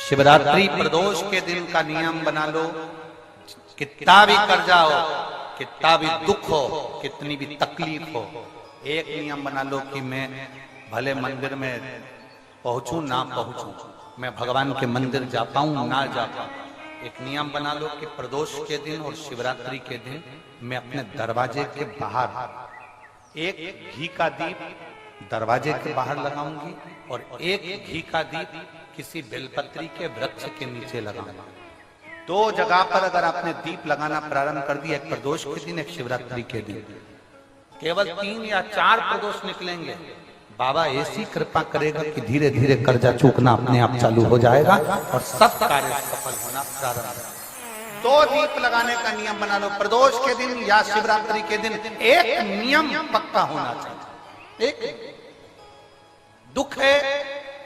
शिवरात्रि प्रदोष के दिन का नियम बना लो। कितना भी कर्जा हो, कितना भी दुख हो, कितनी भी तकलीफ हो, एक नियम बना लो कि मैं भले मंदिर में पहुंचूं ना पहुंचूं, मैं भगवान के मंदिर जा पाऊं ना जा पाऊं। एक नियम बना लो कि प्रदोष के दिन और शिवरात्रि के दिन मैं अपने दरवाजे के बाहर एक घी का दीप दरवाजे के बाहर लगाऊंगी और एक घी का दीप किसी बेलपत्री के वृक्ष के नीचे लगाऊंगा। दो जगह पर अगर आपने दीप लगाना प्रारंभ कर दिया, एक प्रदोष के दिन, एक शिवरात्रि के दिन, केवल 3 या 4 प्रदोष निकलेंगे, बाबा ऐसी कृपा करेगा कि धीरे धीरे कर्जा चूकना अपने आप चालू हो जाएगा और सब कार्य सफल होना प्रारंभ। 2 दीप लगाने का नियम बना लो, प्रदोष के दिन या शिवरात्रि के दिन। एक नियम पक्का होना चाहिए। एक दुख है,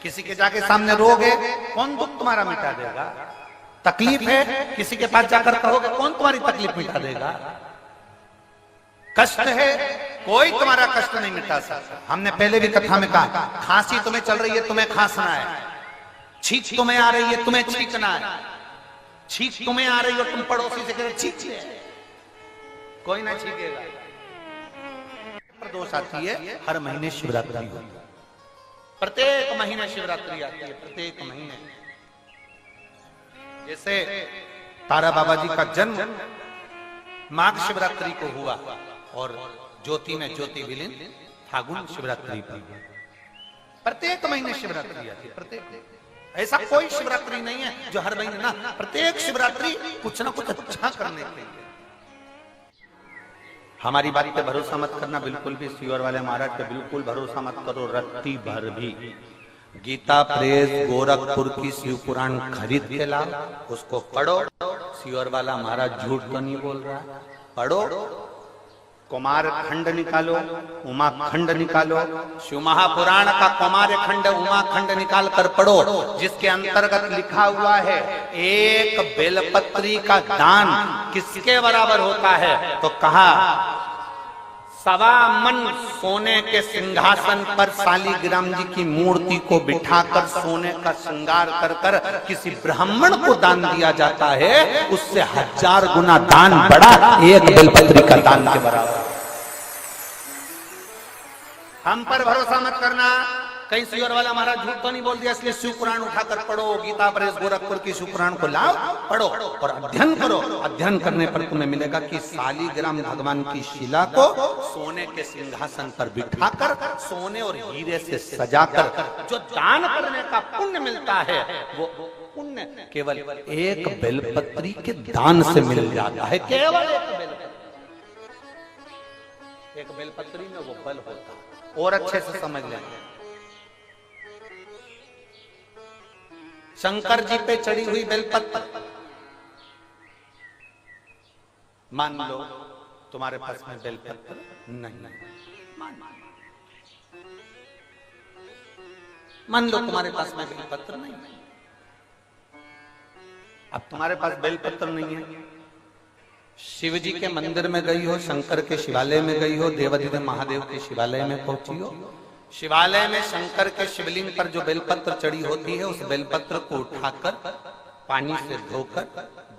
किसी के जाके सामने रोगे, कौन दुख तुम्हारा मिटा देगा? तकलीफ है, किसी के पास जाकर कहोगे, कौन तुम्हारी तकलीफ मिटा देगा? कष्ट है, कोई तुम्हारा कष्ट नहीं मिटा सकता। हमने पहले भी कथा में कहा, खांसी तुम्हें चल रही है, तुम्हें खांसना है। छींक तुम्हें आ रही है, तुम्हें छींकना है। छींक तुम्हें आ रही है, तुम पड़ोसी से कह रहे छींक ले, कोई ना छींकेगा। प्रदोष आती है, हर महीने शिवरात्रि होती है, प्रत्येक महीने शिवरात्रि आती है, प्रत्येक महीने। जैसे तारा बाबा जी का जन्म माघ शिवरात्रि को हुआ और ज्योति में ज्योति विलीन फागुन शिवरात्रि पर। प्रत्येक महीने शिवरात्रि आती है, प्रत्येक। ऐसा कोई शिवरात्रि नहीं है जो हर महीने ना, प्रत्येक शिवरात्रि कुछ ना कुछ अच्छा करने के लिए। हमारी बात पे भरोसा मत करना बिल्कुल भी, सीवर वाले महाराज पे बिल्कुल भरोसा मत करो रत्ती भर भी। गीता प्रेस गोरखपुर की शिव पुराण खरीद के लाओ, उसको पढ़ो। सीवर वाला महाराज झूठ तो नहीं बोल रहा, पढ़ो। कुमार खंड निकालो, उमा खंड निकालो, शिव महापुराण का कुमार खंड उमा खंड निकाल कर पढ़ो, जिसके अंतर्गत लिखा हुआ है एक बेलपत्री का दान किसके बराबर होता है? तो कहा 1.25 मन सोने के सिंहासन पर शालिग्राम जी की मूर्ति को बिठाकर सोने का श्रृंगार कर कर किसी ब्राह्मण को दान दिया जाता है, उससे 1000 गुना दान बड़ा एक बेलपत्री का दान के बराबर। हम पर भरोसा मत करना, कहीं सीवर वाला महाराज झूठ तो नहीं बोल दिया, इसलिए शिव पुराण उठाकर पढ़ो। गीता प्रेस गोरखपुर की शिव पुराण को लाओ, पढ़ो और अध्ययन करो। अध्ययन करने पर तुम्हें मिलेगा कि शालिग्राम भगवान की शिला को सोने के सिंहासन पर बिठाकर सोने और हीरे से सजाकर जो दान करने का पुण्य मिलता है, वो पुण्य केवल एक बेलपत्री के दान से मिल जाता है। केवल एक बेलपत्री में वो बल होता है। और अच्छे से समझ लें, शंकर जी पे चढ़ी हुई बेलपत्र, मान लो तुम्हारे पास में बेलपत्र नहीं, मान लो तुम्हारे पास में बेलपत्र नहीं, अब तुम्हारे पास बेलपत्र नहीं है, शिव जी के मंदिर में गई हो, शंकर के शिवालय में गई हो, देवाधिदेव महादेव के शिवालय में पहुंची हो, शिवालय में शंकर के शिवलिंग पर जो बेलपत्र चढ़ी होती है, उस बेलपत्र को उठाकर पानी से धोकर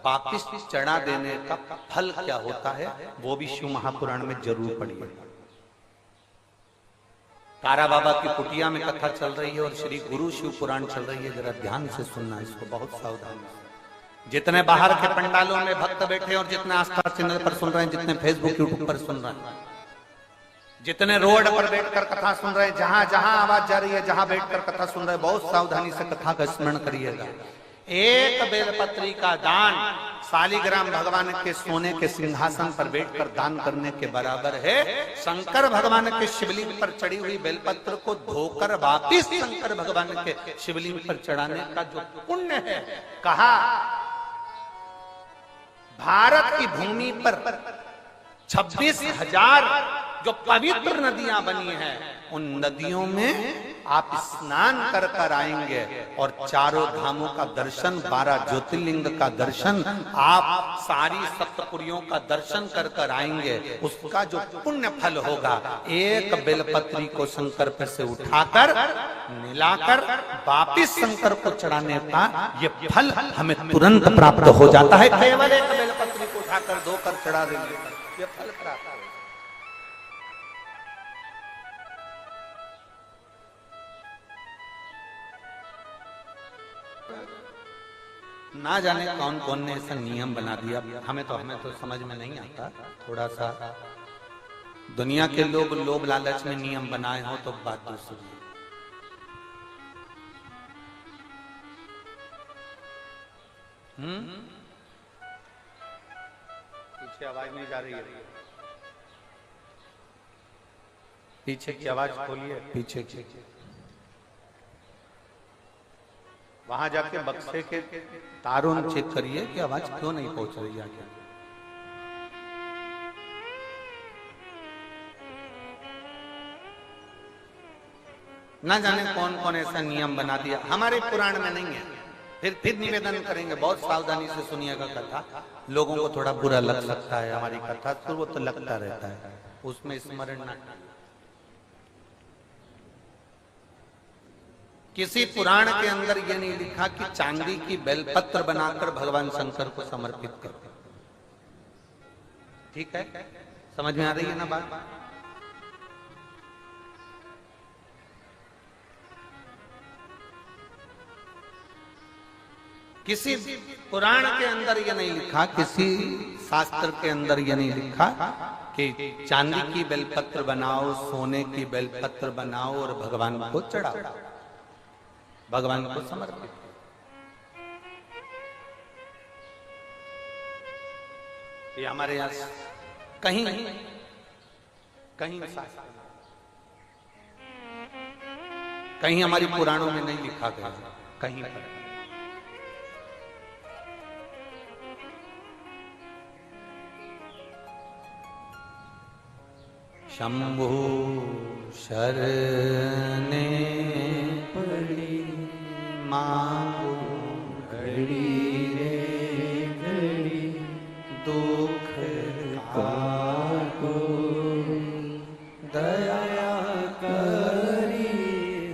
वापिस चढ़ा देने का फल क्या होता है, वो भी शिव महापुराण में जरूर पढ़िए। तारा बाबा की कुटिया में कथा चल रही है और श्री गुरु शिव पुराण चल रही है, जरा ध्यान से सुनना इसको, बहुत सावधानी से। जितने बाहर के पंडालों में भक्त बैठे और जितने आस्था चैनल पर सुन रहे हैं, जितने फेसबुक यूट्यूब पर सुन रहे हैं, जितने रोड पर बैठकर कथा सुन रहे हैं, जहां जहां आवाज जा रही है, जहां बैठकर कथा सुन रहे हैं, बहुत सावधानी से कथा का स्मरण करिएगा। एक बेलपत्री का दान शालिग्राम भगवान के सोने के सिंहासन पर बैठकर दान करने के बराबर है। शंकर भगवान के शिवलिंग पर चढ़ी हुई बेलपत्र को धोकर वापिस शंकर भगवान के शिवलिंग पर चढ़ाने का जो पुण्य है, कहा भारत की भूमि पर 26,000 जो पवित्र नदियां बनी हैं, उन नदियों में आप स्नान कर कर आएंगे और चारों धामों का दर्शन, 12 ज्योतिर्लिंग का दर्शन, आप सारी सप्तपुरियों का दर्शन कर कर आएंगे। उसका जो पुण्य फल होगा, एक बेलपत्री को शंकर पर से उठाकर मिलाकर वापिस शंकर को चढ़ाने का ये फल हमें तुरंत प्राप्त हो जाता है। केवल एक बेलपत्री को उठाकर धोकर चढ़ा देंगे, ये फल प्राप्त हो। ना जाने कौन कौन ने ऐसा नियम बना दिया, हमें तो समझ में नहीं आता। थोड़ा सा दुनिया के लोग लोभ लालच में नियम बनाए हो तो बात दूसरी। पीछे आवाज नहीं जा रही है, पीछे की आवाज खोलिए, पीछे की। वहां जाके बक्से के तारों चेक करिए कि आवाज क्यों नहीं पहुंच रही है। ना जाने कौन कौन ऐसा नियम बना दिया, हमारे पुराण में नहीं है। फिर निवेदन करेंगे, बहुत सावधानी से सुनिएगा कथा। लोगों को थोड़ा बुरा लग सकता है हमारी कथा, तो वो तो लगता रहता है, उसमें स्मरण ना। किसी पुराण के अंदर यह नहीं लिखा कि चांदी की बेलपत्र बनाकर भगवान शंकर को समर्पित करो। ठीक है, समझ में आ रही है ना बात? किसी पुराण के अंदर यह नहीं लिखा, किसी शास्त्र के अंदर यह नहीं लिखा कि चांदी की बेलपत्र बनाओ, सोने की बेलपत्र बनाओ और भगवान को चढ़ाओ, भगवान को समर्पित। ये हमारे यहां कहीं कहीं कहीं हमारी पुराणों में नहीं लिखा गया, कहीं पर। शंभु शरणे पड़ी मांगो घड़ी रे घड़ी, दुख काटो दया करी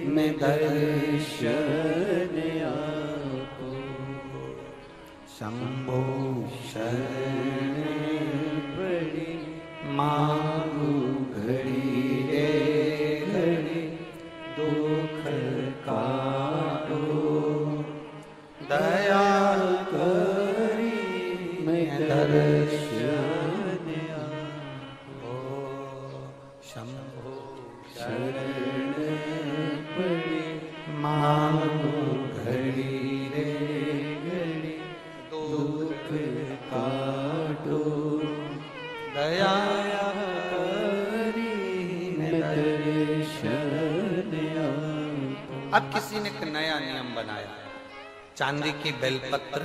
मैं दर्शन आपको। शंभु शरण पड़ी मांगो घड़ी रे घड़ी, दुख काटो दया करी मैं दर्शन आपको। शंभो शरण पड़ी मांगो घड़ी रे घड़ी, दुख काटो दया अब किसी ने एक नया नियम बनाया, चांदी की बेलपत्र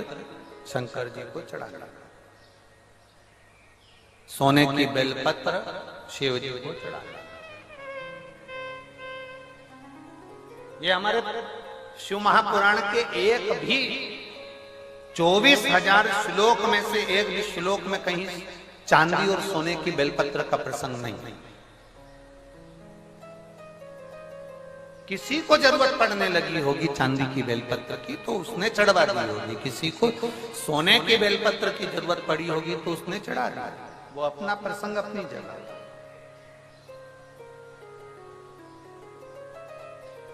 शंकर जी को चढ़ाना, सोने की बेलपत्र शिव जी को चढ़ाना। ये हमारे शिव महापुराण के एक भी 24,000 श्लोक में से एक भी श्लोक में कहीं चांदी और सोने की बेलपत्र का प्रसंग नहीं। किसी को जरूरत पड़ने लगी होगी चांदी की बेलपत्र की तो उसने चढ़वा दी होगी, किसी को सोने की बेलपत्र की जरूरत पड़ी होगी तो उसने चढ़ा दी। वो अपना प्रसंग अपनी जगह।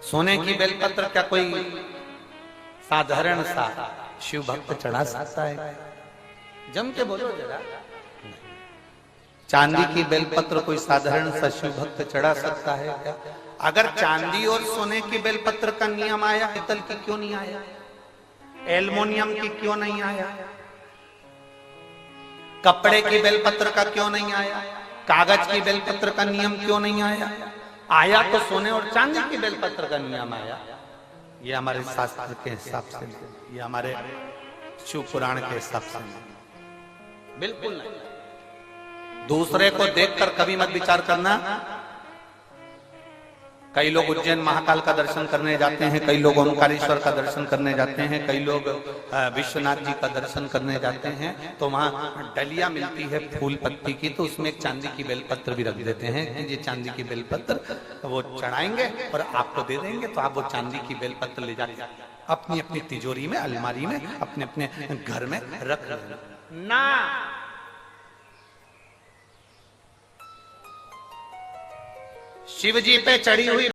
सोने की बेलपत्र क्या कोई साधारण सा शिव भक्त चढ़ा सकता है? जम के बोलो जरा। चांदी की बेलपत्र कोई साधारण सा शिव भक्त चढ़ा सकता है क्या? अगर चांदी और सोने की बेलपत्र का नियम आया, पीतल की क्यों नहीं आया? एल्युमिनियम की क्यों नहीं आया? कपड़े की बेलपत्र का क्यों नहीं आया? कागज की बेलपत्र का नियम क्यों नहीं आया? आया तो सोने और चांदी की बेलपत्र का नियम आया। ये हमारे शास्त्र के हिसाब से, ये हमारे शिव पुराण के हिसाब से बिल्कुल नहीं। दूसरे को देखकर कभी मत विचार करना कई लोग उज्जैन महाकाल का दर्शन करने जाते हैं, कई लोग ओमकारेश्वर का दर्शन करने जाते हैं, कई लोग विश्वनाथ जी का दर्शन करने जाते हैं, तो वहाँ डलिया मिलती है फूल पत्ती की, तो उसमें एक चांदी की बेलपत्र भी रख देते हैं कि ये चांदी की बेलपत्र वो चढ़ाएंगे और आपको दे देंगे, तो आप वो चांदी की बेलपत्र ले जाके अपनी अपनी तिजोरी में, अलमारी में, अपने अपने घर में रख ना। शिव जी पे चढ़ी हुई